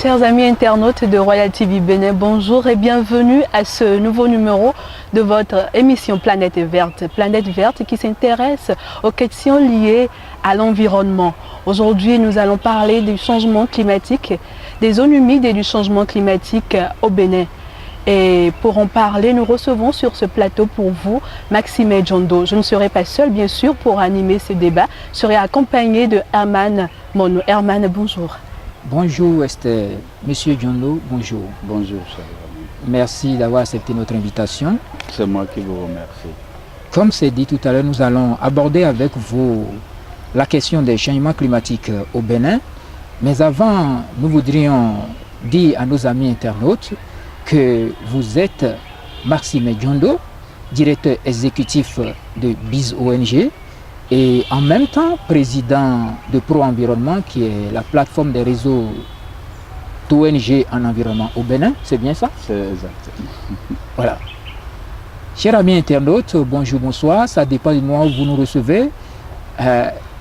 Chers amis internautes de Royal TV Bénin, bonjour et bienvenue à ce nouveau numéro de votre émission Planète Verte. Planète Verte qui s'intéresse aux questions liées à l'environnement. Aujourd'hui, nous allons parler du changement climatique, des zones humides et du changement climatique au Bénin. Et pour en parler, nous recevons sur ce plateau pour vous Maxime Djondo. Je ne serai pas seule, bien sûr, pour animer ce débat. Je serai accompagnée de Herman Mono. Herman, bonjour. Bonjour Esther, Monsieur Djondo, bonjour. Bonjour, cher ami. Merci d'avoir accepté notre invitation. C'est moi qui vous remercie. Comme c'est dit tout à l'heure, nous allons aborder avec vous la question des changements climatiques au Bénin. Mais avant, nous voudrions dire à nos amis internautes que vous êtes Maxime Djondo, directeur exécutif de BIZ ONG et en même temps président de Pro Environnement qui est la plateforme des réseaux d'ONG en environnement au Bénin, c'est bien ça? C'est exact. Voilà. Chers amis internautes, bonjour, bonsoir, ça dépend du moment où vous nous recevez.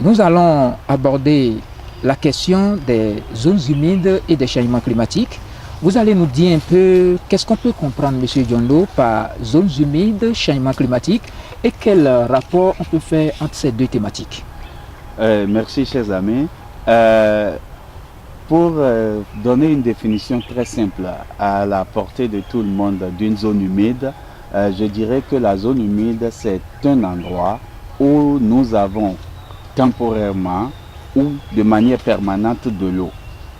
Nous allons aborder la question des zones humides et des changements climatiques. Vous allez nous dire un peu qu'est-ce qu'on peut comprendre, M. Djondo, par zones humides, changement climatique et quel rapport on peut faire entre ces deux thématiques. Merci, chers amis. Pour donner une définition très simple à la portée de tout le monde d'une zone humide, je dirais que la zone humide, c'est un endroit où nous avons temporairement ou de manière permanente de l'eau.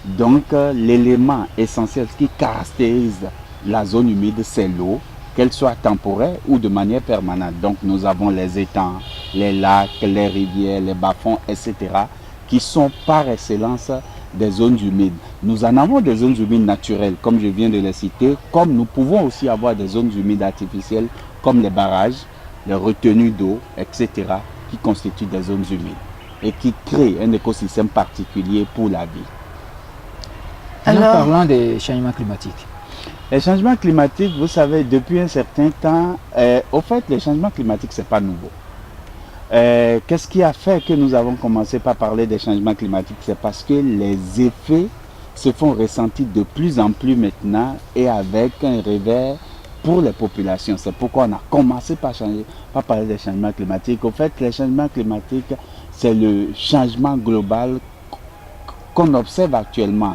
Donc, l'élément essentiel qui caractérise la zone humide, c'est l'eau, qu'elle soit temporaire ou de manière permanente. Donc, nous avons les étangs, les lacs, les rivières, les bas-fonds, etc., qui sont par excellence des zones humides. Nous en avons des zones humides naturelles, comme je viens de les citer, comme nous pouvons aussi avoir des zones humides artificielles, comme les barrages, les retenues d'eau, etc., qui constituent des zones humides et qui créent un écosystème particulier pour la vie. Alors, parlant des changements climatiques. Les changements climatiques, vous savez, depuis un certain temps, au fait, les changements climatiques, ce n'est pas nouveau. Qu'est-ce qui a fait que nous avons commencé par parler des changements climatiques? C'est parce que les effets se font ressentir de plus en plus maintenant et avec un revers pour les populations. C'est pourquoi on a commencé par parler des changements climatiques. Au fait, les changements climatiques, c'est le changement global qu'on observe actuellement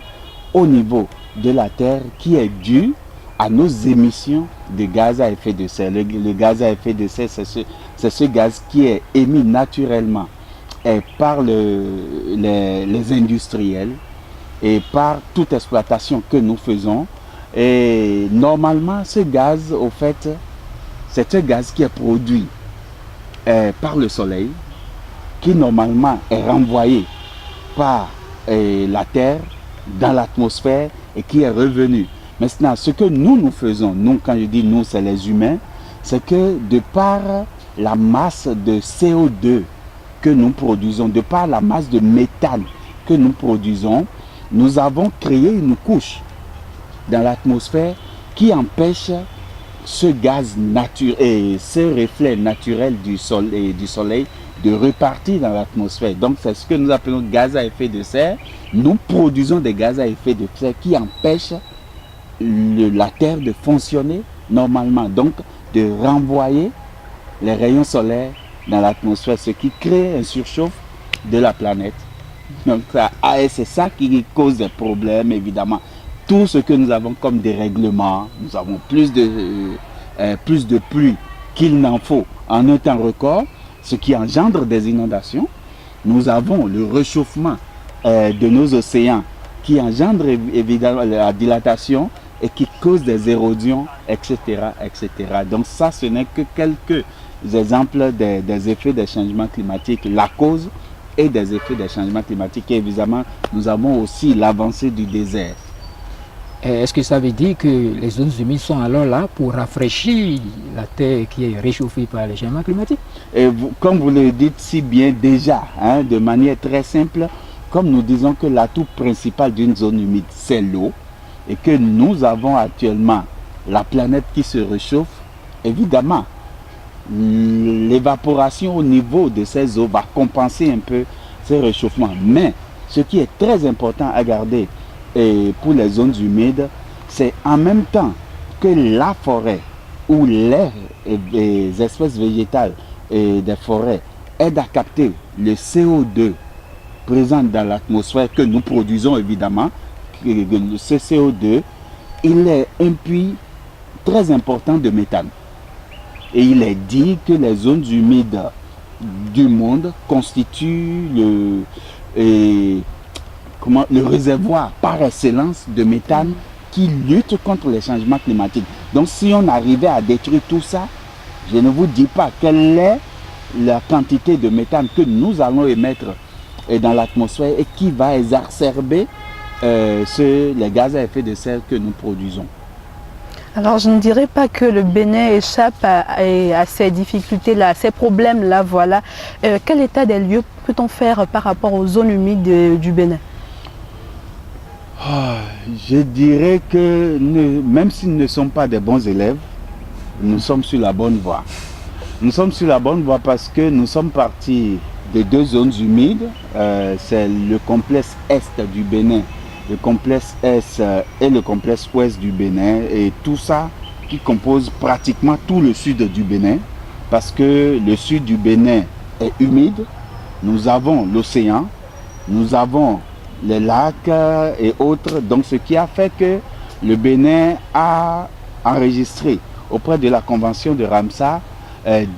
au niveau de la Terre qui est dû à nos émissions de gaz à effet de serre. Le gaz à effet de serre, c'est ce gaz qui est émis naturellement par les industriels et par toute exploitation que nous faisons. Et normalement, ce gaz, au fait, c'est un gaz qui est produit par le soleil, qui normalement est renvoyé par la Terre dans l'atmosphère et qui est revenu. Maintenant, ce que nous faisons, nous, quand je dis nous, c'est les humains, c'est que de par la masse de CO2 que nous produisons, de par la masse de méthane que nous produisons, nous avons créé une couche dans l'atmosphère qui empêche ce gaz naturel et ce reflet naturel du soleil de repartir dans l'atmosphère. Donc c'est ce que nous appelons gaz à effet de serre. Nous produisons des gaz à effet de serre qui empêchent la Terre de fonctionner normalement, donc de renvoyer les rayons solaires dans l'atmosphère, ce qui crée un surchauffe de la planète. Donc c'est ça qui cause des problèmes, évidemment. Tout ce que nous avons comme dérèglement, nous avons plus de pluie qu'il n'en faut en un temps record, ce qui engendre des inondations. Nous avons le réchauffement de nos océans qui engendre évidemment la dilatation et qui cause des érosions, etc., etc. Donc ça, ce n'est que quelques exemples des effets des changements climatiques, la cause et des effets des changements climatiques. Et évidemment, nous avons aussi l'avancée du désert. Est-ce que ça veut dire que les zones humides sont alors là pour rafraîchir la terre qui est réchauffée par les changements climatiques? Et vous, comme vous le dites si bien déjà, de manière très simple, comme nous disons que l'atout principal d'une zone humide, c'est l'eau, et que nous avons actuellement la planète qui se réchauffe, évidemment, l'évaporation au niveau de ces eaux va compenser un peu ce réchauffement. Mais ce qui est très important à garder et pour les zones humides, c'est en même temps que la forêt ou les espèces végétales et des forêts aident à capter le CO2 présent dans l'atmosphère que nous produisons évidemment. Ce CO2, il est un puits très important de méthane. Et il est dit que les zones humides du monde constituent le réservoir par excellence de méthane qui lutte contre les changements climatiques. Donc si on arrivait à détruire tout ça, je ne vous dis pas quelle est la quantité de méthane que nous allons émettre dans l'atmosphère et qui va exacerber les gaz à effet de serre que nous produisons. Alors je ne dirais pas que le Bénin échappe à ces difficultés-là, ces problèmes-là, voilà. Quel état des lieux peut-on faire par rapport aux zones humides du Bénin? Je dirais que même s'ils ne sont pas des bons élèves, nous sommes sur la bonne voie. Nous sommes sur la bonne voie parce que nous sommes partis de deux zones humides. C'est le complexe est du Bénin, le complexe est et le complexe ouest du Bénin. Et tout ça qui compose pratiquement tout le sud du Bénin. Parce que le sud du Bénin est humide. Nous avons l'océan, nous avons les lacs et autres. Donc ce qui a fait que le Bénin a enregistré auprès de la convention de Ramsar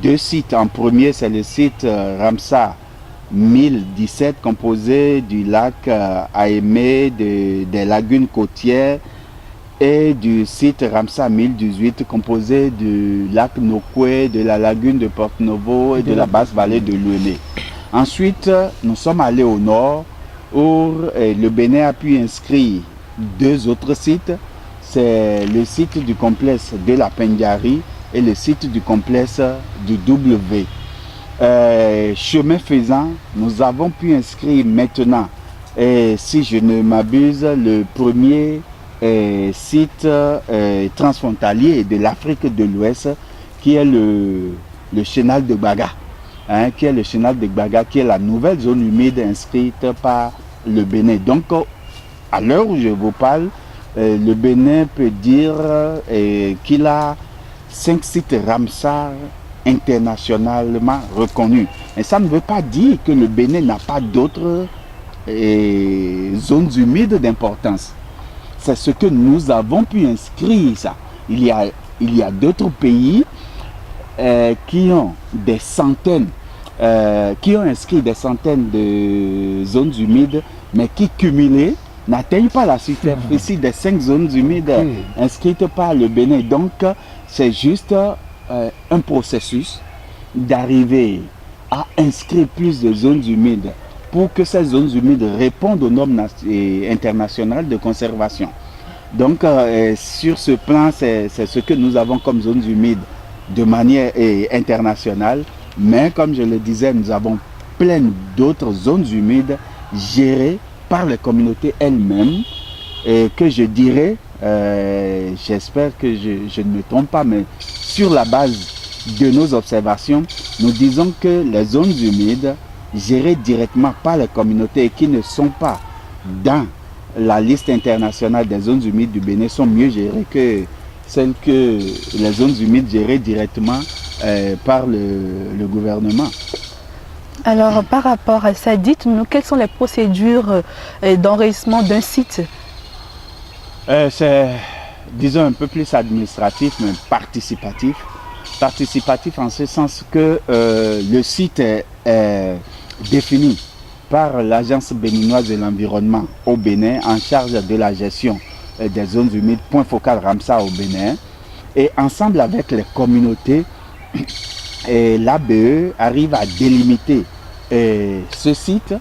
deux sites. En premier, c'est le site Ramsar 1017 composé du lac Aémé, des lagunes côtières, et du site Ramsar 1018 composé du lac Nokoué, de la lagune de Porto-Novo et de la basse vallée de l'Ouélé. Ensuite, nous sommes allés au nord où le Bénin a pu inscrire deux autres sites. C'est le site du complexe de la Pendiari et le site du complexe du W. Chemin faisant, nous avons pu inscrire maintenant, si je ne m'abuse, le premier site transfrontalier de l'Afrique de l'Ouest, qui est le chenal de Gbaga, qui est le chenal de Gbaga, qui est la nouvelle zone humide inscrite par le Bénin. Donc, à l'heure où je vous parle, le Bénin peut dire qu'il a 5 sites Ramsar internationalement reconnus. Et ça ne veut pas dire que le Bénin n'a pas d'autres zones humides d'importance. C'est ce que nous avons pu inscrire, ça. Il y a d'autres pays qui ont des centaines, qui ont inscrit des centaines de zones humides, mais qui cumulées n'atteignent pas la superficie des 5 zones humides inscrites par le Bénin. Donc, c'est juste un processus d'arriver à inscrire plus de zones humides pour que ces zones humides répondent aux normes internationales de conservation. Donc, sur ce plan, c'est ce que nous avons comme zones humides de manière internationale. Mais comme je le disais, nous avons plein d'autres zones humides gérées par les communautés elles-mêmes et que je dirais, j'espère que je ne me trompe pas, mais sur la base de nos observations, nous disons que les zones humides gérées directement par les communautés et qui ne sont pas dans la liste internationale des zones humides du Bénin sont mieux gérées que celles que les zones humides gérées directement par le gouvernement. Alors, par rapport à ça, dites-nous quelles sont les procédures d'enregistrement d'un site? C'est, disons, un peu plus administratif, mais participatif. Participatif en ce sens que le site est défini par l'Agence béninoise de l'environnement au Bénin en charge de la gestion des zones humides, point focal Ramsar au Bénin. Et ensemble avec les communautés, l'ABE arrive à délimiter ce site,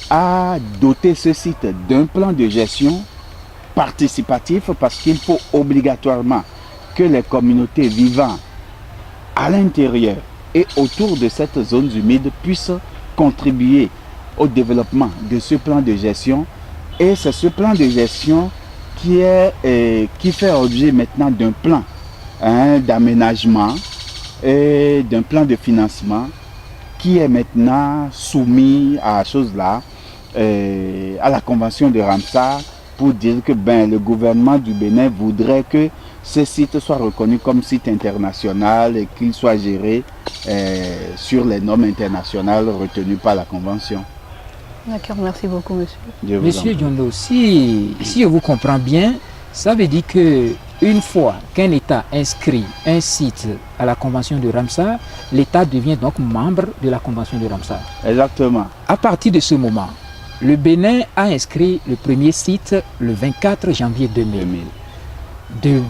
à doter ce site d'un plan de gestion participatif parce qu'il faut obligatoirement que les communautés vivant à l'intérieur et autour de cette zone humide puissent contribuer au développement de ce plan de gestion. Et c'est ce plan de gestion qui fait objet maintenant d'un plan d'aménagement et d'un plan de financement qui est maintenant soumis à la convention de Ramsar pour dire que le gouvernement du Bénin voudrait que ce site soit reconnu comme site international et qu'il soit géré sur les normes internationales retenues par la Convention. D'accord, merci beaucoup, monsieur. Monsieur Diondo, si je vous comprends bien, ça veut dire que une fois qu'un État inscrit un site à la Convention de Ramsar, l'État devient donc membre de la Convention de Ramsar. Exactement. À partir de ce moment, le Bénin a inscrit le premier site le 24 janvier 2000.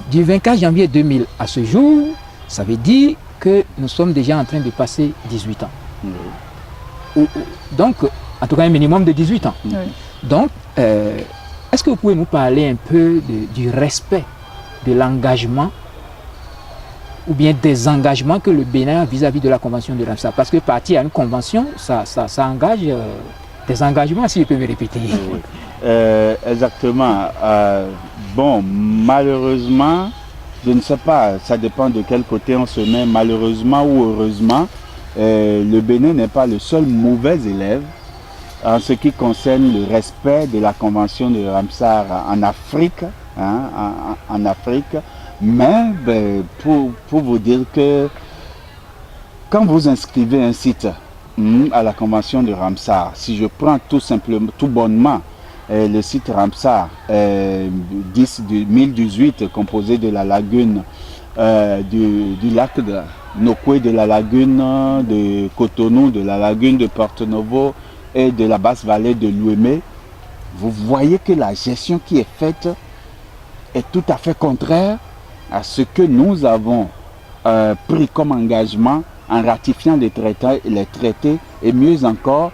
Du 24 janvier 2000 à ce jour, ça veut dire que nous sommes déjà en train de passer 18 ans. Oui. Donc, en tout cas, un minimum de 18 ans. Oui. Donc, est-ce que vous pouvez nous parler un peu du respect de l'engagement ou bien des engagements que le Bénin a vis-à-vis de la Convention de Ramsar? Parce que partir à une convention, ça engage des engagements, si je peux me répéter. Oui. Exactement. Bon, malheureusement, je ne sais pas, ça dépend de quel côté on se met, malheureusement ou heureusement, le Bénin n'est pas le seul mauvais élève en ce qui concerne le respect de la Convention de Ramsar en Afrique. En Afrique, mais pour vous dire que quand vous inscrivez un site à la Convention de Ramsar, si je prends tout simplement, tout bonnement, le site Ramsar 1018 composé de la lagune du lac de Nokoué, de la lagune de Cotonou, de la lagune de Porto Novo et de la basse vallée de l'Ouémé, vous voyez que la gestion qui est faite est tout à fait contraire à ce que nous avons pris comme engagement en ratifiant les traités et mieux encore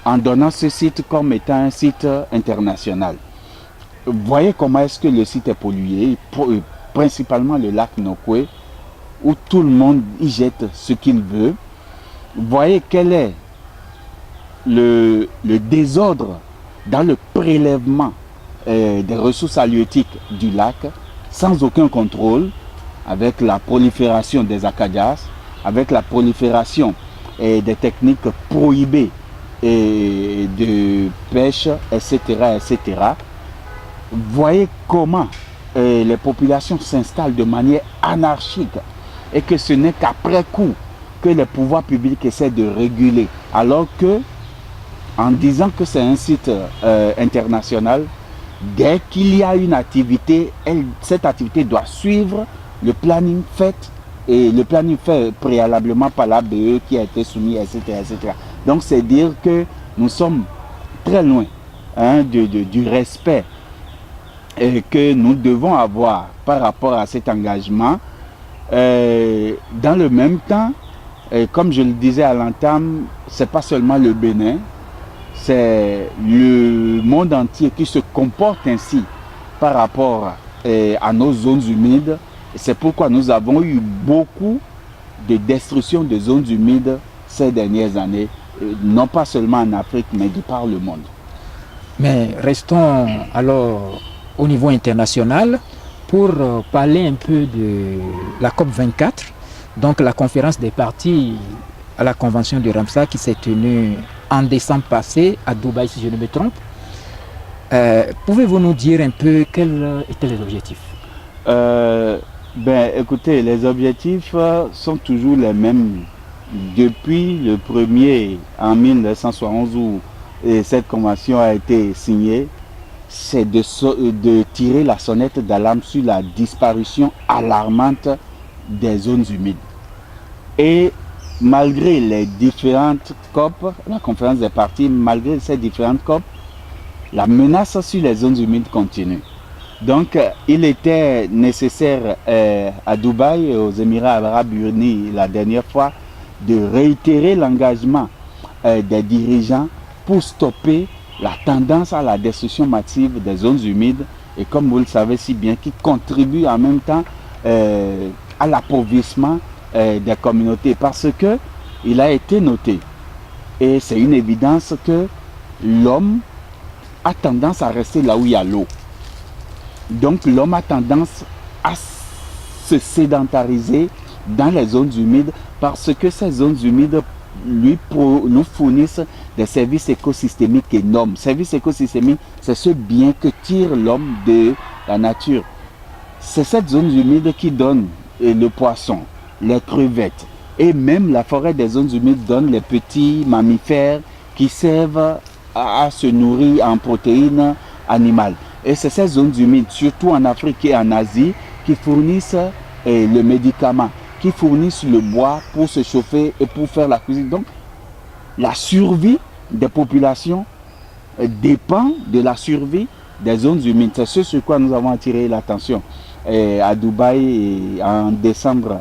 en donnant ce site comme étant un site international. Vous voyez comment est-ce que le site est pollué, principalement le lac Nokoué, où tout le monde y jette ce qu'il veut. Vous voyez quel est le désordre dans le prélèvement des ressources halieutiques du lac, sans aucun contrôle, avec la prolifération des acadias, avec la prolifération des techniques prohibées et de pêche, etc., etc. Vous voyez comment les populations s'installent de manière anarchique et que ce n'est qu'après coup que les pouvoirs publics essaient de réguler, alors que en disant que c'est un site international, dès qu'il y a une activité, cette activité doit suivre le planning fait et le planning fait préalablement par la BE qui a été soumis, etc. etc. Donc c'est dire que nous sommes très loin du respect que nous devons avoir par rapport à cet engagement. Dans le même temps, comme je le disais à l'entame, ce n'est pas seulement le Bénin, c'est le monde entier qui se comporte ainsi par rapport à nos zones humides. C'est pourquoi nous avons eu beaucoup de destruction de zones humides ces dernières années, non pas seulement en Afrique, mais de par le monde. Mais restons alors au niveau international pour parler un peu de la COP24, donc la conférence des parties à la Convention de Ramsar qui s'est tenue en décembre passé à Dubaï, si je ne me trompe. Pouvez-vous nous dire un peu quels étaient les objectifs? Écoutez, les objectifs sont toujours les mêmes depuis le premier en 1971 où cette convention a été signée. C'est de tirer la sonnette d'alarme sur la disparition alarmante des zones humides. Et malgré les différentes COP, la conférence des parties, malgré ces différentes COP, la menace sur les zones humides continue. Donc, il était nécessaire à Dubaï et aux Émirats arabes unis la dernière fois de réitérer l'engagement des dirigeants pour stopper la tendance à la destruction massive des zones humides et comme vous le savez si bien, qui contribue en même temps à l'appauvrissement des communautés parce que il a été noté et c'est une évidence que l'homme a tendance à rester là où il y a l'eau. Donc l'homme a tendance à se sédentariser dans les zones humides parce que ces zones humides nous fournissent des services écosystémiques énormes. Services écosystémiques, c'est ce bien que tire l'homme de la nature. C'est cette zone humide qui donne le poisson, les crevettes, et même la forêt des zones humides donne les petits mammifères qui servent à se nourrir en protéines animales. Et c'est ces zones humides, surtout en Afrique et en Asie, qui fournissent le médicament, qui fournissent le bois pour se chauffer et pour faire la cuisine. Donc, la survie des populations dépend de la survie des zones humides. C'est ce sur quoi nous avons attiré l'attention à Dubaï en décembre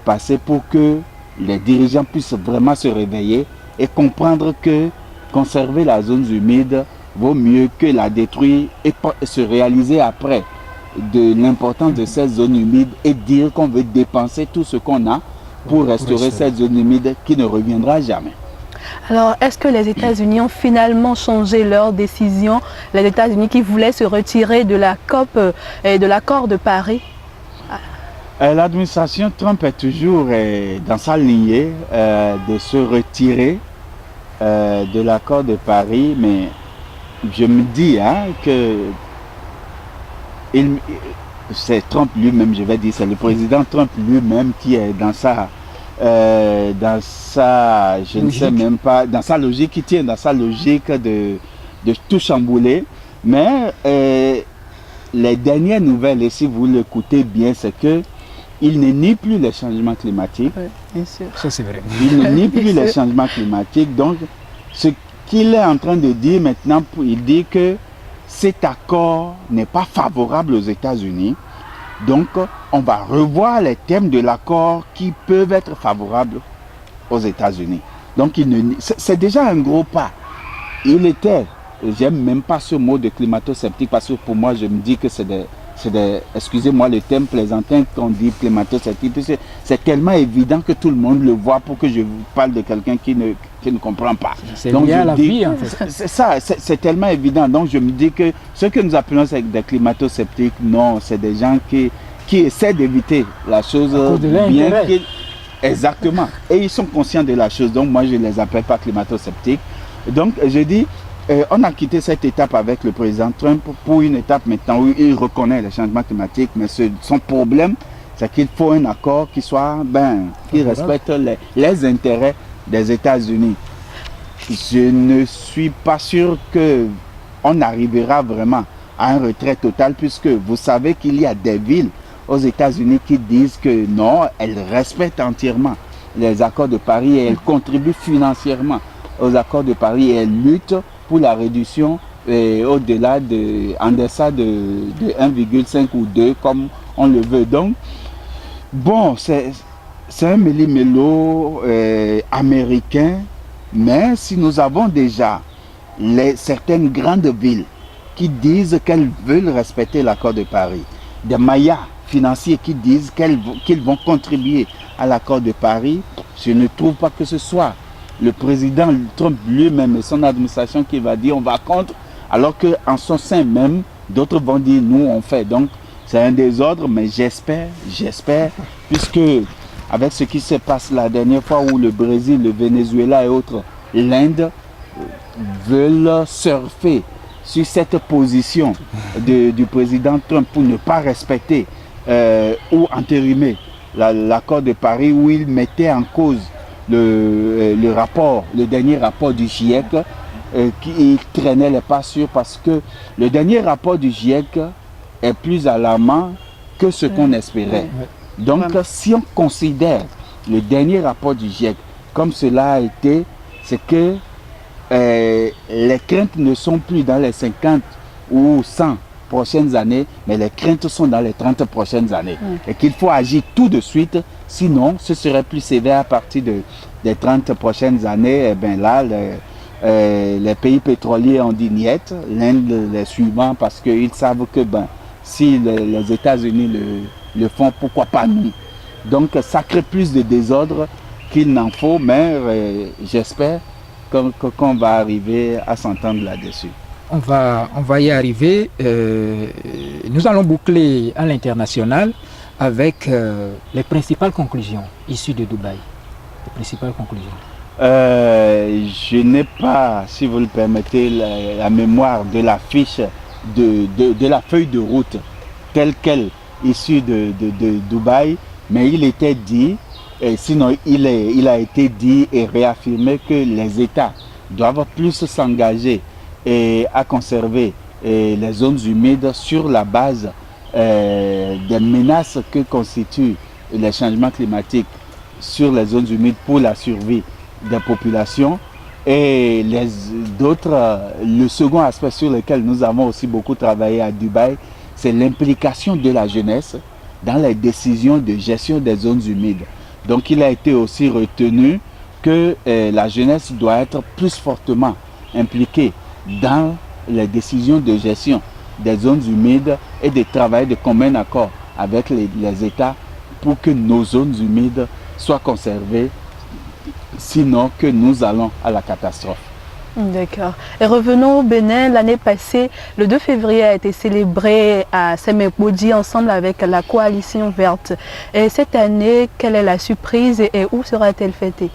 passé pour que les dirigeants puissent vraiment se réveiller et comprendre que conserver la zone humide vaut mieux que la détruire et se réaliser après de l'importance de ces zones humides et dire qu'on veut dépenser tout ce qu'on a pour restaurer cette zone humide qui ne reviendra jamais. Alors, est-ce que les États-Unis ont finalement changé leur décision? Les États-Unis qui voulaient se retirer de la COP et de l'accord de Paris? L'administration Trump est toujours dans sa lignée de se retirer de l'accord de Paris, mais je me dis que c'est Trump lui-même, je vais dire, c'est le président Trump lui-même qui est dans sa je ne sais même pas, dans sa logique, qui tient dans sa logique de tout chambouler. Mais les dernières nouvelles, et si vous l'écoutez bien, c'est que il ne nie plus les changements climatiques. Oui, bien sûr. Ça, c'est vrai. Il ne nie plus les changements climatiques. Donc, ce qu'il est en train de dire maintenant, il dit que cet accord n'est pas favorable aux États-Unis. Donc, on va revoir les thèmes de l'accord qui peuvent être favorables aux États-Unis. Donc, c'est déjà un gros pas. Il était, j'aime même pas ce mot de climato-sceptique parce que pour moi, je me dis que c'est des excusez-moi le terme plaisantin qu'on dit climato-sceptique, c'est tellement évident que tout le monde le voit pour que je vous parle de quelqu'un qui ne comprend pas. C'est lié à la vie, en fait. C'est ça, c'est tellement évident. Donc je me dis que ce que nous appelons des climato-sceptiques, non, c'est des gens qui essaient d'éviter la chose bien qu'ils... Exactement. Et ils sont conscients de la chose. Donc moi, je ne les appelle pas climato-sceptiques. Donc je dis... on a quitté cette étape avec le président Trump pour une étape maintenant où il reconnaît les changements climatiques, mais son problème, c'est qu'il faut un accord qui soit, qui respecte les intérêts des États-Unis. Je ne suis pas sûr qu'on arrivera vraiment à un retrait total, puisque vous savez qu'il y a des villes aux États-Unis qui disent que non, elles respectent entièrement les accords de Paris et elles contribuent financièrement aux accords de Paris et elles luttent pour la réduction au-delà en deçà de 1,5 ou 2 comme on le veut. Donc, bon, c'est un méli-mélo américain, mais si nous avons déjà certaines grandes villes qui disent qu'elles veulent respecter l'accord de Paris, des mayas financiers qui disent qu'ils vont contribuer à l'accord de Paris, je ne trouve pas que ce soit le président Trump lui-même et son administration qui va dire on va contre, alors qu'en son sein même, d'autres vont dire nous on fait. Donc c'est un désordre, mais j'espère, puisque avec ce qui se passe la dernière fois où le Brésil, le Venezuela et autres, l'Inde veulent surfer sur cette position du président Trump pour ne pas respecter ou entérimer l'accord de Paris où il mettait en cause le dernier rapport du GIEC qui traînait les pas sûrs parce que le dernier rapport du GIEC est plus alarmant que ce qu'on espérait. Donc si on considère le dernier rapport du GIEC comme cela a été, c'est que les craintes ne sont plus dans les 50 ou 100 prochaines années, mais les craintes sont dans les 30 prochaines années. Et qu'il faut agir tout de suite, sinon ce serait plus sévère à partir des 30 prochaines années. Et bien là, les pays pétroliers ont dit niet, l'Inde les suivant parce qu'ils savent que si les États-Unis le font, pourquoi pas nous? Donc ça crée plus de désordre qu'il n'en faut, mais j'espère qu'on va arriver à s'entendre là-dessus. On va y arriver. Nous allons boucler à l'international avec les principales conclusions issues de Dubaï. Les principales conclusions. Je n'ai pas, si vous le permettez, la mémoire de la fiche de la feuille de route telle qu'elle, issue de Dubaï, mais il était dit, et sinon il a été dit et réaffirmé que les États doivent plus s'engager à conserver les zones humides sur la base des menaces que constituent les changements climatiques sur les zones humides pour la survie des populations. Et le second aspect sur lequel nous avons aussi beaucoup travaillé à Dubaï, c'est l'implication de la jeunesse dans les décisions de gestion des zones humides. Donc il a été aussi retenu que la jeunesse doit être plus fortement impliquée dans les décisions de gestion des zones humides et de travailler de commun accord avec les États pour que nos zones humides soient conservées, sinon que nous allons à la catastrophe. D'accord. Et revenons au Bénin. L'année passée, le 2 février a été célébré à Sémépoudi ensemble avec la coalition verte. Et cette année, quelle est la surprise et où sera-t-elle fêtée?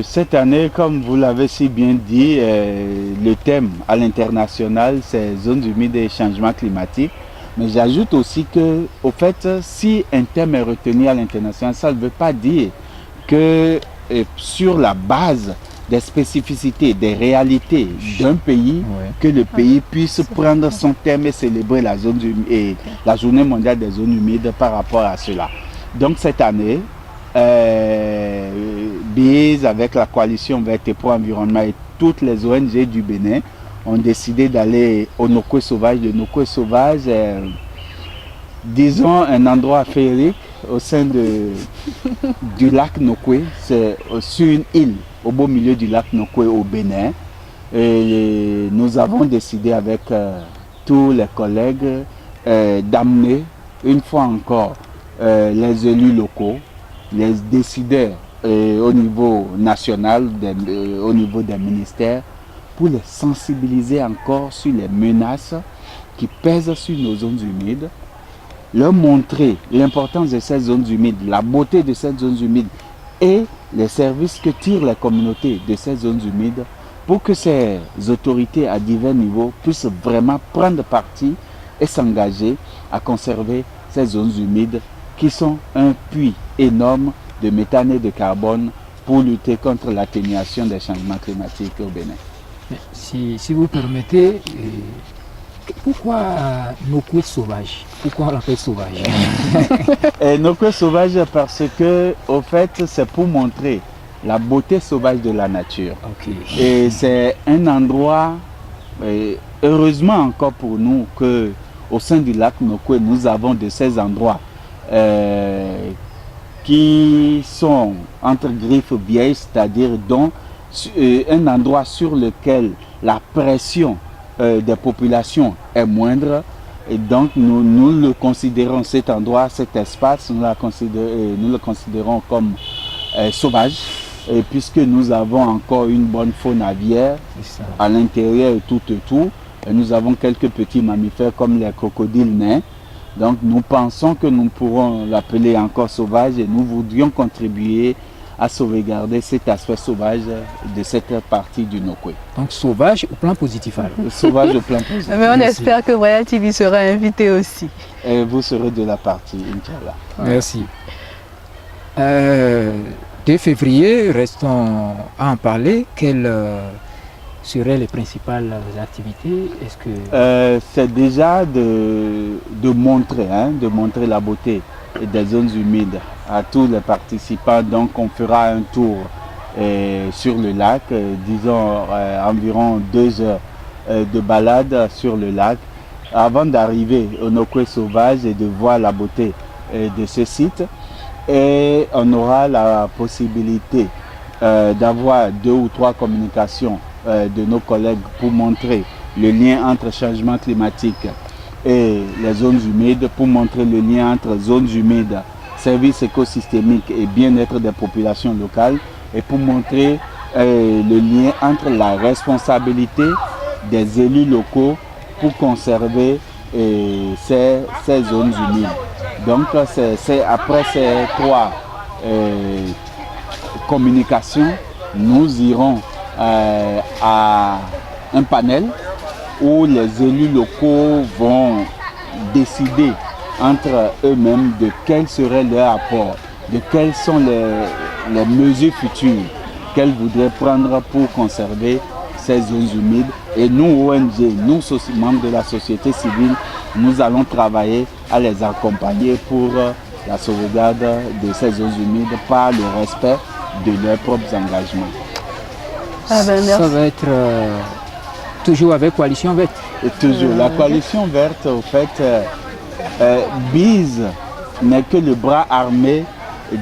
Cette année, comme vous l'avez si bien dit, le thème à l'international, c'est zones humides et changements climatiques. Mais j'ajoute aussi que, au fait, si un thème est retenu à l'international, ça ne veut pas dire que sur la base des spécificités, des réalités d'un pays, que le pays puisse prendre son thème et célébrer la journée mondiale des zones humides par rapport à cela. Donc cette année, BIS avec la coalition Verte et pour Environnement et toutes les ONG du Bénin ont décidé d'aller au Nokoué Sauvage. Le Nokoué Sauvage est, disons, un endroit féerique au sein du lac Nokoué. C'est sur une île au beau milieu du lac Nokoué au Bénin. Et nous avons décidé avec tous les collègues d'amener une fois encore les élus locaux, les décideurs au niveau national, au niveau des ministères, pour les sensibiliser encore sur les menaces qui pèsent sur nos zones humides, leur montrer l'importance de ces zones humides, la beauté de ces zones humides et les services que tirent les communautés de ces zones humides pour que ces autorités à divers niveaux puissent vraiment prendre parti et s'engager à conserver ces zones humides qui sont un puits énorme de méthane et de carbone pour lutter contre l'atténuation des changements climatiques au Bénin. Si vous permettez, pourquoi Nokoué Sauvage? Pourquoi on l'appelle sauvage? Nokoué Sauvage parce que, au fait, c'est pour montrer la beauté sauvage de la nature. Okay. Et c'est un endroit, heureusement encore pour nous, que au sein du lac Nokoué, nous avons de ces endroits qui sont entre griffes vieilles, c'est-à-dire dont un endroit sur lequel la pression des populations est moindre. Et donc nous le considérons, cet endroit, cet espace, nous le considérons comme sauvage, puisque nous avons encore une bonne faune aviaire à l'intérieur et tout autour. Et nous avons quelques petits mammifères comme les crocodiles nains. Donc nous pensons que nous pourrons l'appeler encore sauvage et nous voudrions contribuer à sauvegarder cet aspect sauvage de cette partie du Nokoué. Donc sauvage au plan positif alors. Sauvage au plan positif. Mais on espère que Royal TV sera invité aussi. Et vous serez de la partie, Inch'Allah. Merci. 2 février, restons à en parler. Quelles seraient les principales activités? Est-ce que c'est déjà de montrer la beauté des zones humides à tous les participants. Donc on fera un tour sur le lac, disons environ 2 heures de balade sur le lac avant d'arriver au Nokoué Sauvage et de voir la beauté de ce site. Et on aura la possibilité d'avoir 2 ou 3 communications de nos collègues pour montrer le lien entre changement climatique et les zones humides, pour montrer le lien entre zones humides, services écosystémiques et bien-être des populations locales, et pour montrer le lien entre la responsabilité des élus locaux pour conserver ces zones humides. Donc c'est après ces communication, nous irons à un panel où les élus locaux vont décider entre eux-mêmes de quel serait leur apport, de quelles sont les mesures futures qu'elles voudraient prendre pour conserver ces zones humides. Et nous, ONG, nous, membres de la société civile, nous allons travailler à les accompagner pour la sauvegarde de ces zones humides par le respect de leurs propres engagements. Ah ben, merci. Ça va être toujours avec Coalition Verte. Et toujours. La Coalition Verte, au fait, BISE n'est que le bras armé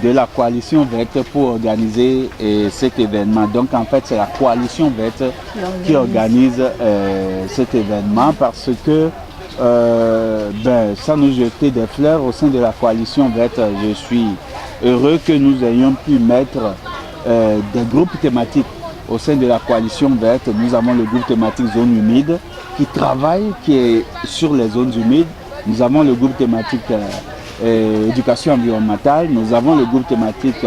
de la Coalition Verte pour organiser cet événement. Donc en fait, c'est la Coalition Verte qui organise cet événement parce que sans nous jeter des fleurs au sein de la Coalition Verte, je suis heureux que nous ayons pu mettre des groupes thématiques au sein de la Coalition Verte. Nous avons le groupe thématique Zone Humide qui travaille, qui est sur les zones humides. Nous avons le groupe thématique éducation environnementale, nous avons le groupe thématique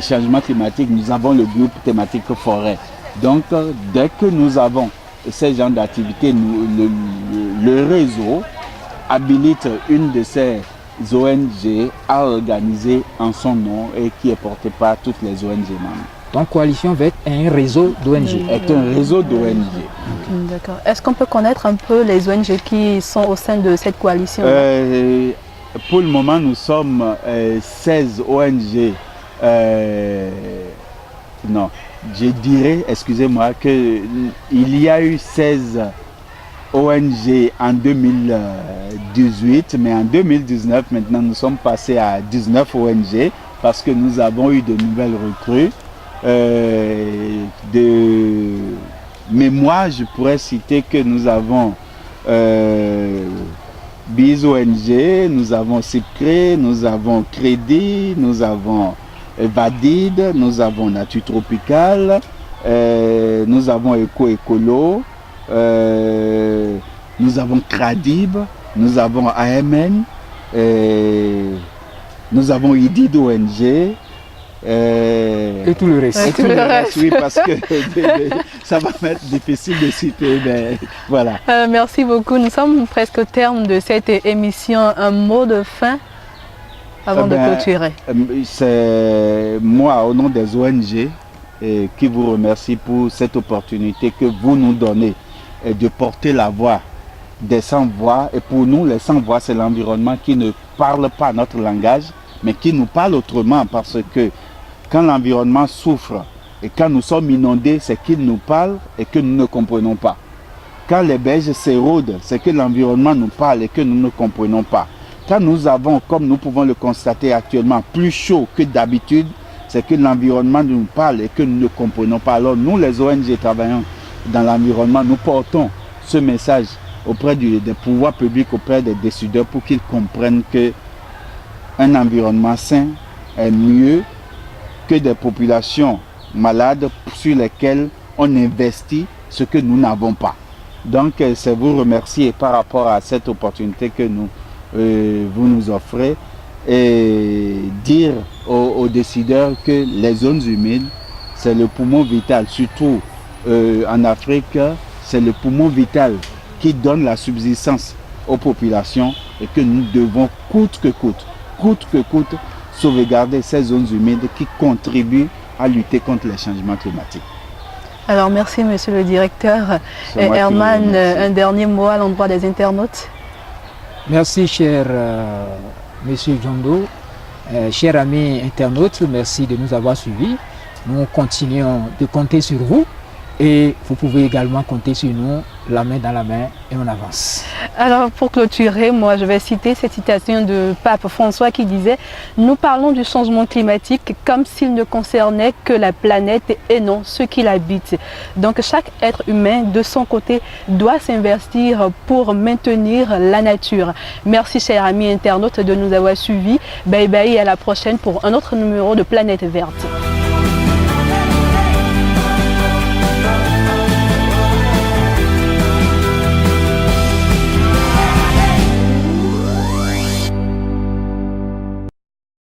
changement climatique, nous avons le groupe thématique forêt. Donc dès que nous avons ces genres d'activités, le réseau habilite une de ces ONG à organiser en son nom et qui est porté par toutes les ONG membres. Donc Coalition Verte est un réseau d'ONG. Est un réseau d'ONG. D'accord. Est-ce qu'on peut connaître un peu les ONG qui sont au sein de cette coalition? Pour le moment, nous sommes 16 ONG. Non, je dirais, excusez-moi, qu'il y a eu 16 ONG en 2018, mais en 2019, maintenant, nous sommes passés à 19 ONG parce que nous avons eu de nouvelles recrues. De mémoire, je pourrais citer que nous avons BIS ONG, nous avons CIPCRE, nous avons Crédit, nous avons Vadid, nous avons Nature Tropicale, nous avons Éco-Écolo, nous avons Cradib, nous avons AMN, nous avons IDID ONG. Et tout le reste. Et tout le reste, oui, parce que ça va m'être difficile de citer, mais voilà. Merci beaucoup. Nous sommes presque au terme de cette émission. Un mot de fin avant de clôturer. C'est moi, au nom des ONG, qui vous remercie pour cette opportunité que vous nous donnez de porter la voix des sans-voix. Et pour nous, les sans-voix, c'est l'environnement qui ne parle pas notre langage, mais qui nous parle autrement, parce que quand l'environnement souffre et quand nous sommes inondés, c'est qu'il nous parle et que nous ne comprenons pas. Quand les berges s'érodent, c'est que l'environnement nous parle et que nous ne comprenons pas. Quand nous avons, comme nous pouvons le constater actuellement, plus chaud que d'habitude, c'est que l'environnement nous parle et que nous ne comprenons pas. Alors nous, les ONG travaillant dans l'environnement, nous portons ce message auprès des pouvoirs publics, auprès des décideurs, pour qu'ils comprennent qu'un environnement sain est mieux que des populations malades sur lesquelles on investit ce que nous n'avons pas. Donc c'est vous remercier par rapport à cette opportunité que vous nous offrez et dire aux décideurs que les zones humides, c'est le poumon vital, surtout en Afrique, c'est le poumon vital qui donne la subsistance aux populations et que nous devons coûte que coûte, sauvegarder ces zones humides qui contribuent à lutter contre les changements climatiques. Alors merci monsieur le directeur. Herman, un dernier mot à l'endroit des internautes. Merci cher monsieur Djondo, chers amis internautes, merci de nous avoir suivis. Nous continuons de compter sur vous. Et vous pouvez également compter sur nous, la main dans la main, et on avance. Alors pour clôturer, moi je vais citer cette citation de Pape François qui disait « Nous parlons du changement climatique comme s'il ne concernait que la planète et non ceux qui l'habitent. » Donc chaque être humain de son côté doit s'investir pour maintenir la nature. Merci chers amis internautes de nous avoir suivis. Bye bye et à la prochaine pour un autre numéro de Planète Verte.